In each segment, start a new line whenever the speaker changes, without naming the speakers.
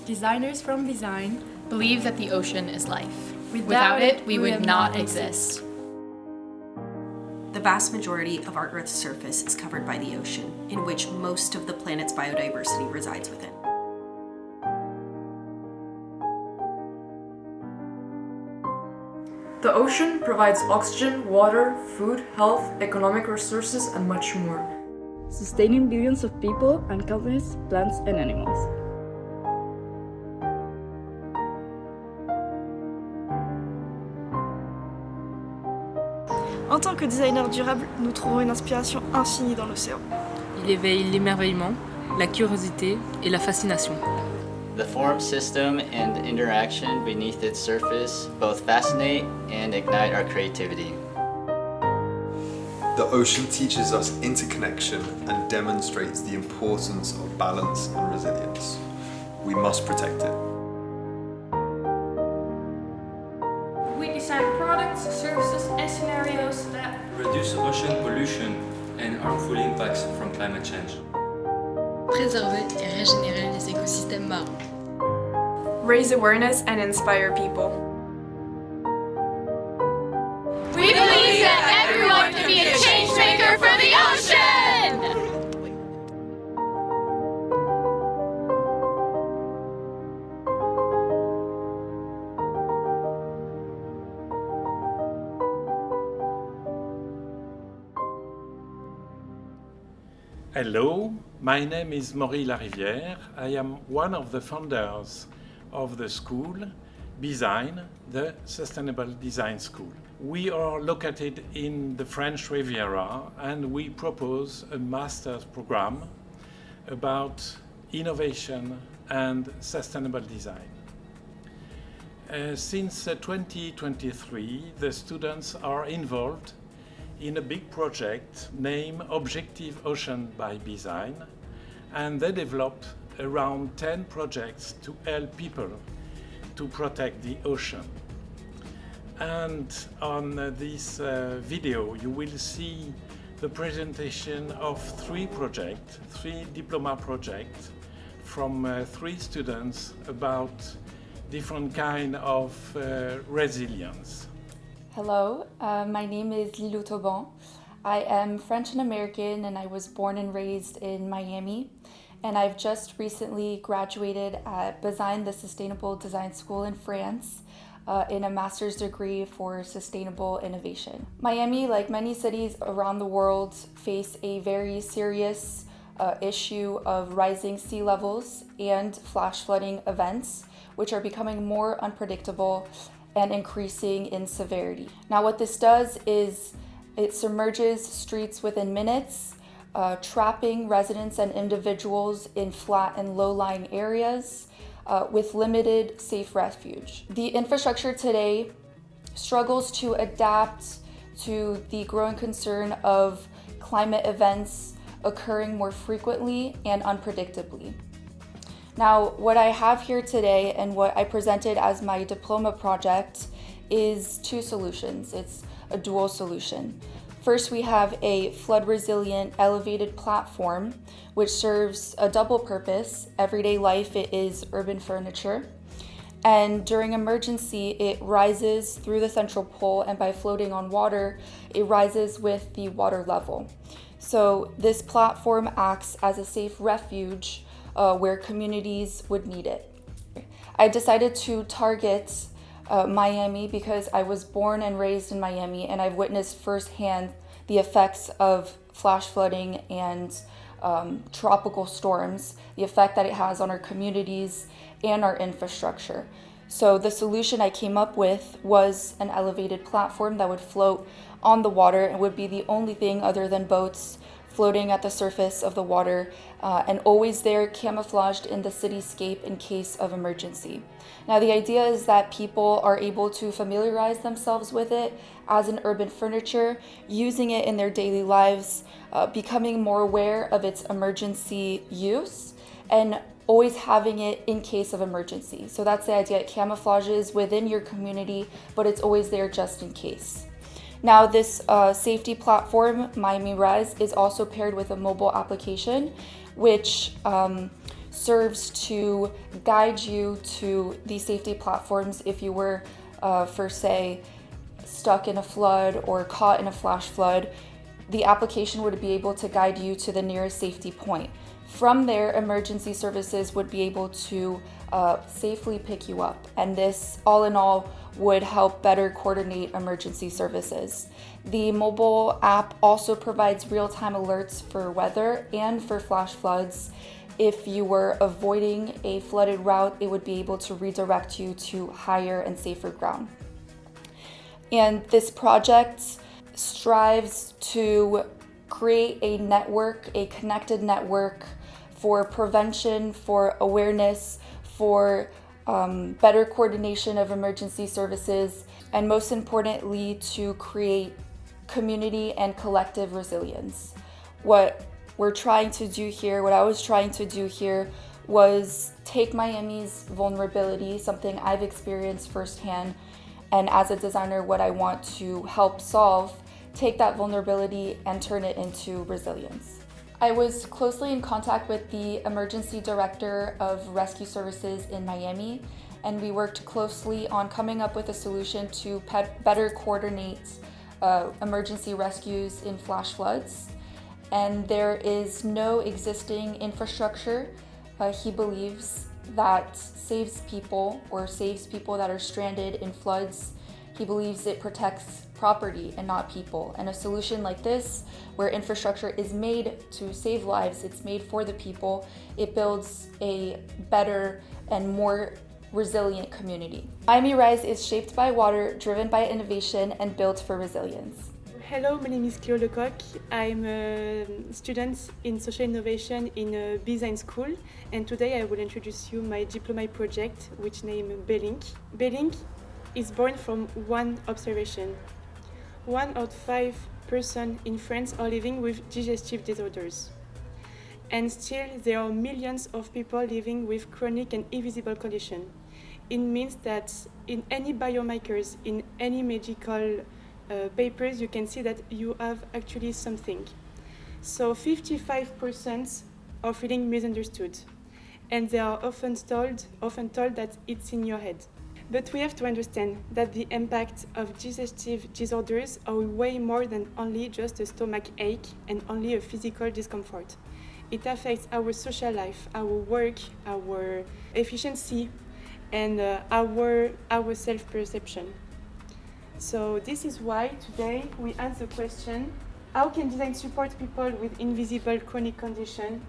Designers from BESIGN
believe that the ocean is life.
Without it,
we would not exist.
The vast majority of our Earth's surface is covered by the ocean, in which most of the planet's biodiversity resides within.
The ocean provides oxygen, water, food, health, economic resources, and much more,
sustaining billions of people and countless plants and animals.
En tant que designer durable, nous trouvons une inspiration infinie dans l'océan.
Il éveille l'émerveillement, la curiosité et la fascination.
The form, system, and interaction beneath its surface both fascinate and ignite our creativity.
The ocean teaches us interconnection and demonstrates the importance of balance and resilience. We must protect it.
We design products, services, and scenarios that
reduce ocean pollution and harmful impacts from climate change.
Préserver et régénérer les écosystèmes marins.
Raise awareness and inspire people.
We believe that everyone can be a change maker for the ocean!
Hello, my name is Maury Larivière. I am one of the founders of the school, BESIGN, the Sustainable Design School. We are located in the French Riviera and we propose a master's program about innovation and sustainable design. Since 2023, the students are involved in a big project named Objectif Ocean by BESIGN, and they developed around 10 projects to help people to protect the ocean. And on this video you will see the presentation of three diploma projects from three students about different kind of resilience.
Hello, my name is Lilou Tauban. I am French and American and I was born and raised in Miami. And I've just recently graduated at BESIGN, the Sustainable Design School in France, in a master's degree for sustainable innovation. Miami, like many cities around the world, face a very serious issue of rising sea levels and flash flooding events, which are becoming more unpredictable and increasing in severity. Now what this does is it submerges streets within minutes, trapping residents and individuals in flat and low-lying areas with limited safe refuge. The infrastructure today struggles to adapt to the growing concern of climate events occurring more frequently and unpredictably. Now, what I have here today and what I presented as my diploma project is two solutions. It's a dual solution. First, we have a flood-resilient elevated platform, which serves a double purpose. Everyday life, it is urban furniture. And during emergency, it rises through the central pole, and by floating on water, it rises with the water level. So this platform acts as a safe refuge where communities would need it. I decided to target Miami because I was born and raised in Miami and I've witnessed firsthand the effects of flash flooding and tropical storms, the effect that it has on our communities and our infrastructure. So the solution I came up with was an elevated platform that would float on the water and would be the only thing other than boats floating at the surface of the water and always there camouflaged in the cityscape in case of emergency. Now the idea is that people are able to familiarize themselves with it as an urban furniture, using it in their daily lives, becoming more aware of its emergency use, and always having it in case of emergency. So that's the idea. It camouflages within your community, but it's always there just in case. Now this safety platform, Miami Res, is also paired with a mobile application, which serves to guide you to these safety platforms if you were, for say, stuck in a flood or caught in a flash flood. The application would be able to guide you to the nearest safety point. From there, emergency services would be able to safely pick you up, and this, all in all, would help better coordinate emergency services. The mobile app also provides real-time alerts for weather and for flash floods. If you were avoiding a flooded route, it would be able to redirect you to higher and safer ground. And this project strives to create a network, a connected network for prevention, for awareness, for better coordination of emergency services, and most importantly, to create community and collective resilience. What we're trying to do here, what I was trying to do here, was take Miami's vulnerability, something I've experienced firsthand, and as a designer, what I want to help solve, take that vulnerability and turn it into resilience. I was closely in contact with the emergency director of rescue services in Miami, and we worked closely on coming up with a solution to better coordinate emergency rescues in flash floods. And there is no existing infrastructure, he believes, that saves people that are stranded in floods. He believes it protects property and not people. And a solution like this, where infrastructure is made to save lives, it's made for the people, it builds a better and more resilient community. Miami Rise is shaped by water, driven by innovation, and built for resilience.
Hello, my name is Cléo Lecoq. I'm a student in social innovation in BESIGN school, and today I will introduce you my diploma project, which named BELINK. BELINK is born from one observation. 1 out of 5 persons in France are living with digestive disorders. And still, there are millions of people living with chronic and invisible conditions. It means that in any biomarkers, in any medical papers, you can see that you have actually something. So 55% are feeling misunderstood, and they are often told that it's in your head. But we have to understand that the impact of digestive disorders are way more than only just a stomach ache and only a physical discomfort. It affects our social life, our work, our efficiency, and our self-perception. So this is why today we ask the question, how can design support people with invisible chronic condition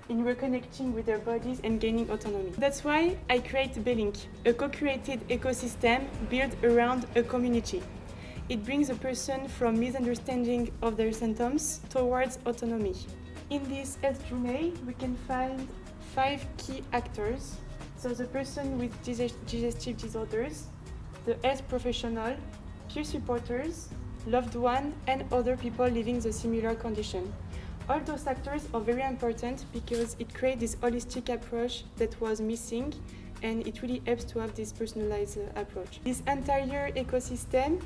in reconnecting with their bodies and gaining autonomy? That's why I create BELINK, a co-created ecosystem built around a community. It brings a person from misunderstanding of their symptoms towards autonomy. In this health journey, we can find 5 key actors. So the person with digestive disorders, the health professional, peer supporters, loved one, and other people living the similar condition. All those actors are very important because it creates this holistic approach that was missing, and it really helps to have this personalized approach. This entire ecosystem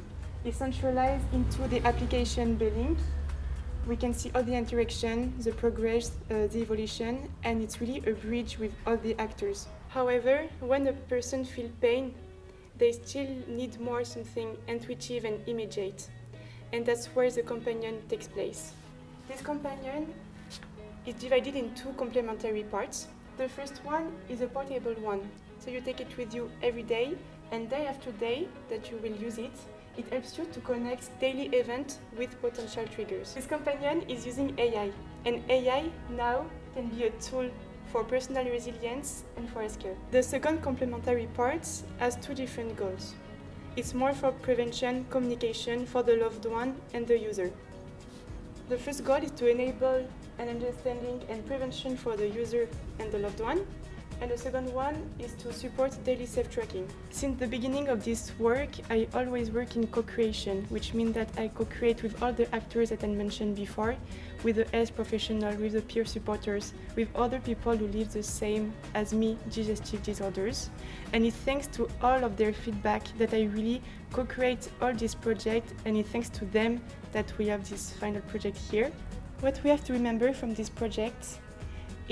is centralized into the application BELINK. We can see all the interaction, the progress, the evolution, and it's really a bridge with all the actors. However, when a person feels pain, they still need more something intuitive and immediate, and that's where the companion takes place. This companion is divided in 2 complementary parts. The first one is a portable one, so you take it with you every day, and day after day that you will use it, it helps you to connect daily events with potential triggers. This companion is using AI, and AI now can be a tool for personal resilience and for healthcare. The second complementary part has 2 different goals. It's more for prevention, communication for the loved one and the user. The first goal is to enable an understanding and prevention for the user and the loved one, and the second one is to support daily self-tracking. Since the beginning of this work, I always work in co-creation, which means that I co-create with all the actors that I mentioned before, with the health professional, with the peer supporters, with other people who live the same as me, digestive disorders. And it's thanks to all of their feedback that I really co-create all this project, and it's thanks to them that we have this final project here. What we have to remember from this project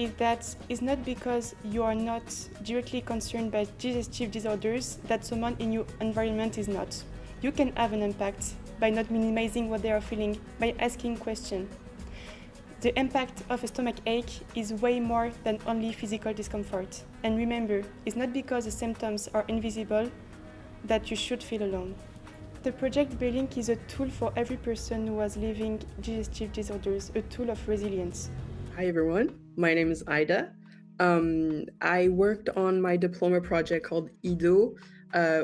is that it's not because you are not directly concerned by digestive disorders that someone in your environment is not. You can have an impact by not minimizing what they are feeling, by asking questions. The impact of a stomach ache is way more than only physical discomfort. And remember, it's not because the symptoms are invisible that you should feel alone. The project BESIGN is a tool for every person who is living digestive disorders, a tool of resilience.
Hi everyone, my name is Ida. I worked on my diploma project called IDO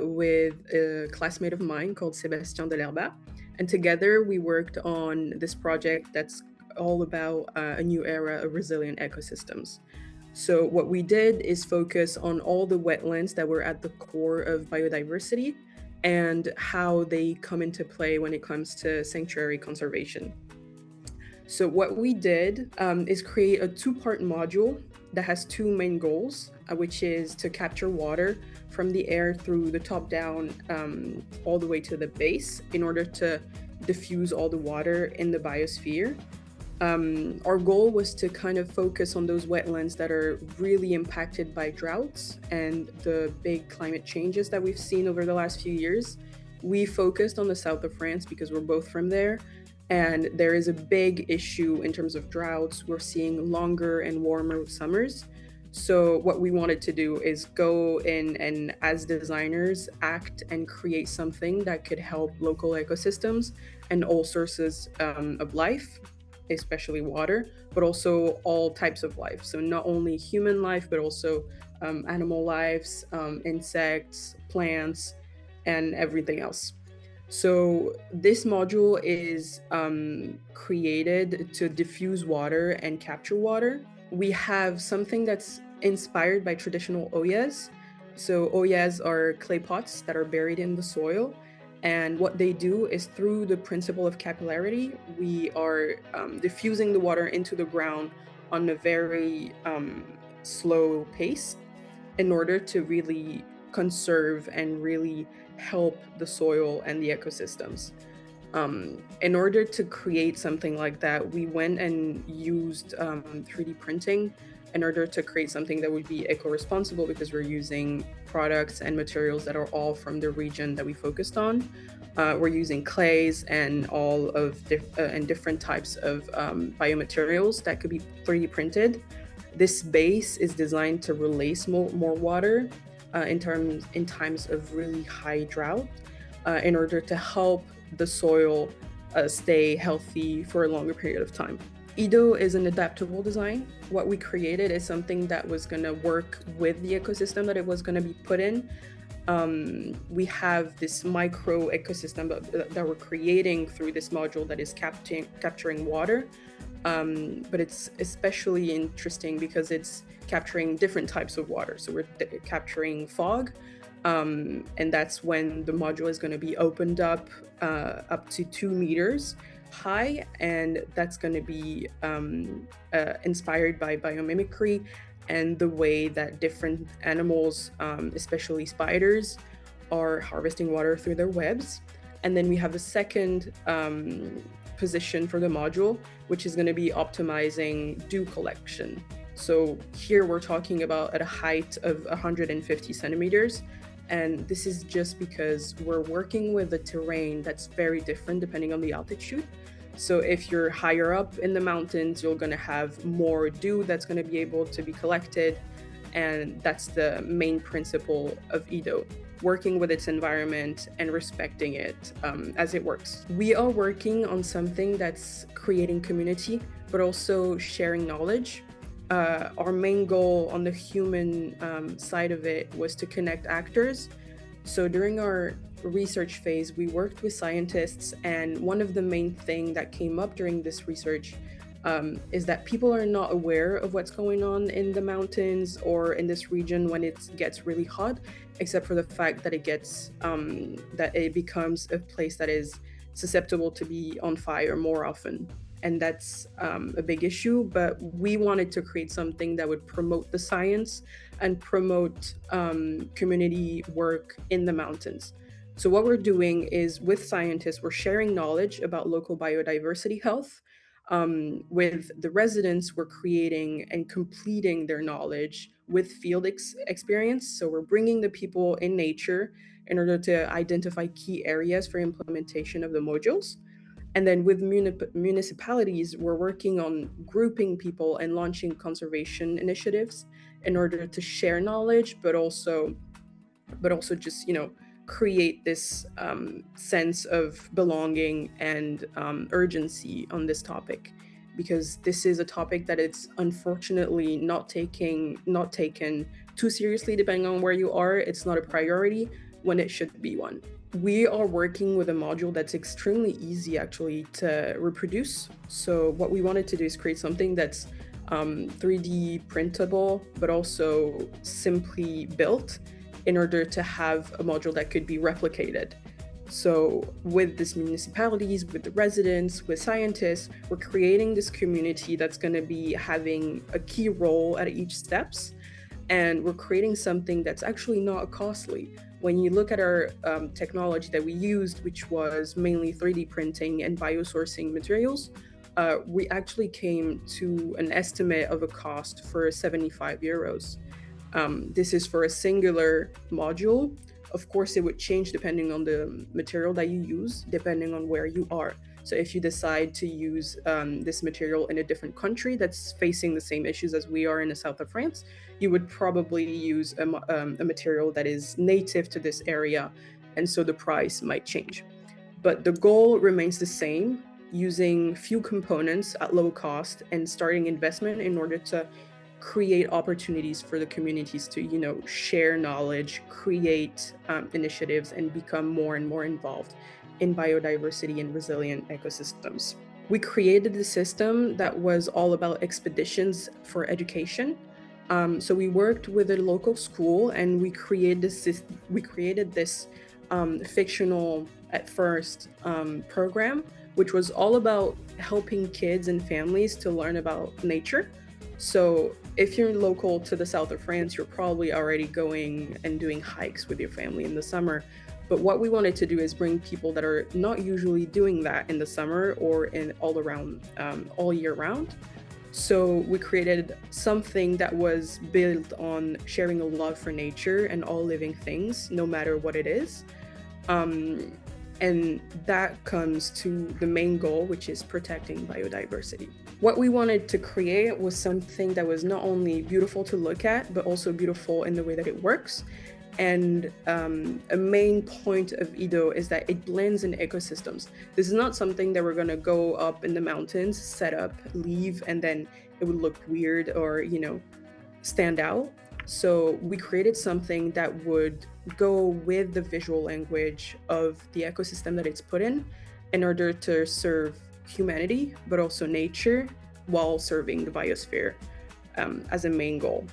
with a classmate of mine called Sébastien Delerba. And together we worked on this project that's all about a new era of resilient ecosystems. So what we did is focus on all the wetlands that were at the core of biodiversity and how they come into play when it comes to sanctuary conservation. So what we did is create a two-part module that has two main goals, which is to capture water from the air through the top down all the way to the base in order to diffuse all the water in the biosphere. Our goal was to kind of focus on those wetlands that are really impacted by droughts and the big climate changes that we've seen over the last few years. We focused on the south of France because we're both from there, and there is a big issue in terms of droughts. We're seeing longer and warmer summers. So what we wanted to do is go in and, as designers, act and create something that could help local ecosystems and all sources of life, especially water, but also all types of life. So not only human life, but also animal lives, insects, plants, and everything else. So this module is created to diffuse water and capture water. We have something that's inspired by traditional oyas. So oyas are clay pots that are buried in the soil. And what they do is, through the principle of capillarity, we are diffusing the water into the ground on a very slow pace in order to really conserve and really help the soil and the ecosystems. In order to create something like that, we went and used 3D printing in order to create something that would be eco-responsible, because we're using products and materials that are all from the region that we focused on. We're using clays and all of different types of biomaterials that could be 3D printed. This base is designed to release more water in times of really high drought, in order to help the soil stay healthy for a longer period of time. IDO is an adaptable design. What we created is something that was going to work with the ecosystem that it was going to be put in. We have this micro ecosystem that we're creating through this module that is capturing water. But it's especially interesting because it's capturing different types of water. So we're capturing fog, and that's when the module is going to be opened up to 2 meters high, and that's going to be inspired by biomimicry and the way that different animals, especially spiders, are harvesting water through their webs. And then we have a second position for the module, which is going to be optimizing dew collection. So here we're talking about at a height of 150 centimeters. And this is just because we're working with a terrain that's very different depending on the altitude. So if you're higher up in the mountains, you're going to have more dew that's going to be able to be collected. And that's the main principle of IDO, working with its environment and respecting it as it works. We are working on something that's creating community, but also sharing knowledge. Our main goal on the human side of it was to connect actors. So during our research phase, we worked with scientists, and one of the main things that came up during this research is that people are not aware of what's going on in the mountains or in this region when it gets really hot, except for the fact that that it becomes a place that is susceptible to be on fire more often. And that's a big issue, but we wanted to create something that would promote the science and promote community work in the mountains. So what we're doing is, with scientists, we're sharing knowledge about local biodiversity health. With the residents, we're creating and completing their knowledge with field experience. So we're bringing the people in nature in order to identify key areas for implementation of the modules. And then with municipalities, we're working on grouping people and launching conservation initiatives in order to share knowledge, but also just, create this sense of belonging and urgency on this topic, because this is a topic that it's unfortunately not taken too seriously depending on where you are. It's not a priority when it should be one. We are working with a module that's extremely easy actually to reproduce. So what we wanted to do is create something that's 3D printable, but also simply built in order to have a module that could be replicated. So with these municipalities, with the residents, with scientists, we're creating this community that's going to be having a key role at each steps. And we're creating something that's actually not costly. When you look at our technology that we used, which was mainly 3D printing and biosourcing materials, we actually came to an estimate of a cost for 75 euros. This is for a singular module. Of course, it would change depending on the material that you use, depending on where you are. So if you decide to use this material in a different country that's facing the same issues as we are in the south of France, you would probably use a material that is native to this area, and so the price might change. But the goal remains the same, using few components at low cost and starting investment in order to create opportunities for the communities to, share knowledge, create initiatives, and become more and more involved in biodiversity and resilient ecosystems. We created the system that was all about expeditions for education. So we worked with a local school and we created this fictional, at first, program, which was all about helping kids and families to learn about nature. So if you're local to the south of France, you're probably already going and doing hikes with your family in the summer. But what we wanted to do is bring people that are not usually doing that in the summer or all year round. So we created something that was built on sharing a love for nature and all living things, no matter what it is. And that comes to the main goal, which is protecting biodiversity. What we wanted to create was something that was not only beautiful to look at, but also beautiful in the way that it works. And a main point of IDO is that it blends in ecosystems. This is not something that we're going to go up in the mountains, set up, leave, and then it would look weird or, stand out. So we created something that would go with the visual language of the ecosystem that it's put in order to serve humanity, but also nature, while serving the biosphere as a main goal.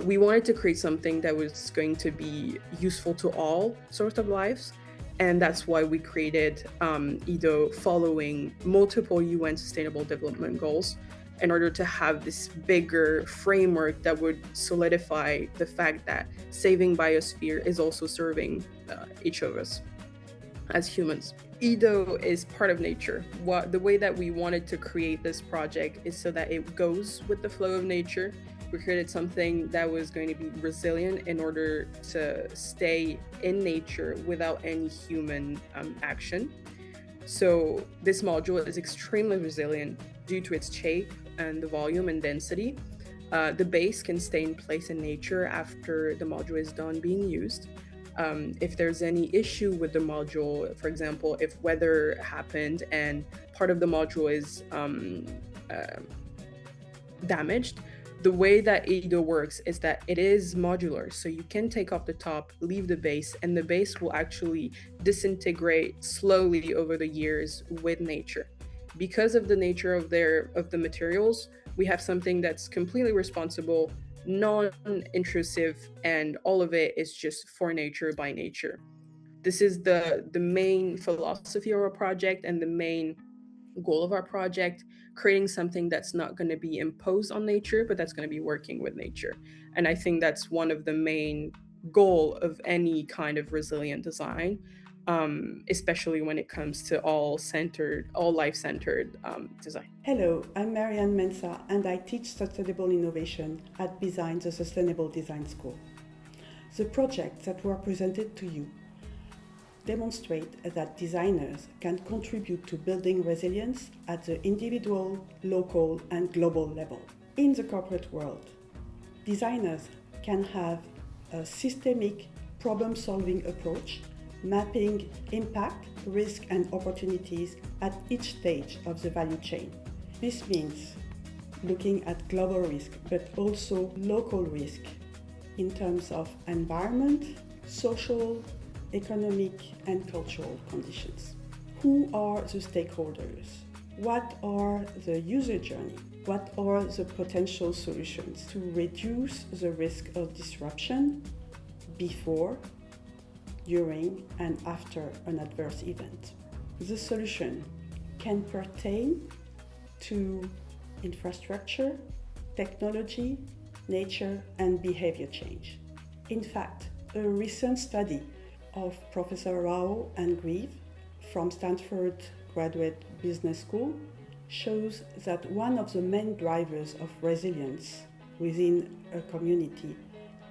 We wanted to create something that was going to be useful to all sorts of lives, and that's why we created IDO following multiple UN Sustainable Development Goals in order to have this bigger framework that would solidify the fact that saving biosphere is also serving each of us as humans. IDO is part of nature. The way that we wanted to create this project is so that it goes with the flow of nature. We created something that was going to be resilient in order to stay in nature without any human action. So this module is extremely resilient due to its shape and the volume and density. The base can stay in place in nature after the module is done being used. If there's any issue with the module, for example, if weather happened and part of the module is damaged, the way that IDO works is that it is modular. So you can take off the top, leave the base, and the base will actually disintegrate slowly over the years with nature. Because of the nature of the materials, we have something that's completely responsible, non-intrusive, and all of it is just for nature by nature. This is the main philosophy of our project and the main goal of our project, creating something that's not going to be imposed on nature, but that's going to be working with nature. And I think that's one of the main goal of any kind of resilient design. especially when it comes to all life-centered design.
Hello, I'm Marianne Mensah, and I teach sustainable innovation at BESIGN, the Sustainable Design School. The projects that were presented to you demonstrate that designers can contribute to building resilience at the individual, local, and global level. In the corporate world, designers can have a systemic problem-solving approach, mapping impact, risk, and opportunities at each stage of the value chain. This means looking at global risk, but also local risk in terms of environment, social, economic, and cultural conditions. Who are the stakeholders? What are the user journey? What are the potential solutions to reduce the risk of disruption before, during, and after an adverse event? The solution can pertain to infrastructure, technology, nature, and behavior change. In fact, a recent study of Professor Rao and Grieve from Stanford Graduate Business School shows that one of the main drivers of resilience within a community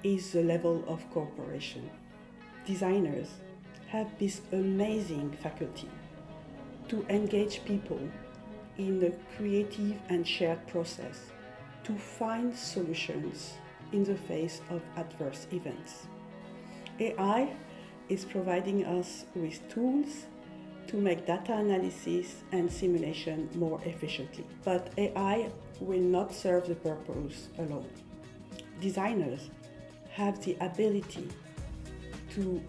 is the level of cooperation. Designers have this amazing faculty to engage people in a creative and shared process to find solutions in the face of adverse events. AI is providing us with tools to make data analysis and simulation more efficiently. But AI will not serve the purpose alone. Designers have the ability to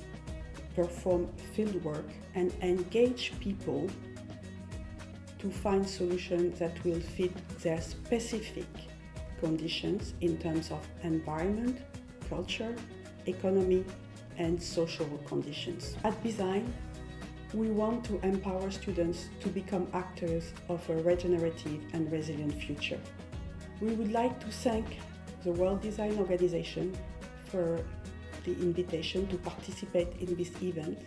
perform fieldwork and engage people to find solutions that will fit their specific conditions in terms of environment, culture, economy, and social conditions. At BESIGN, we want to empower students to become actors of a regenerative and resilient future. We would like to thank the World Design Organization for the invitation to participate in this event,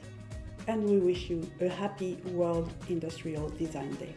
and we wish you a happy World Industrial Design Day.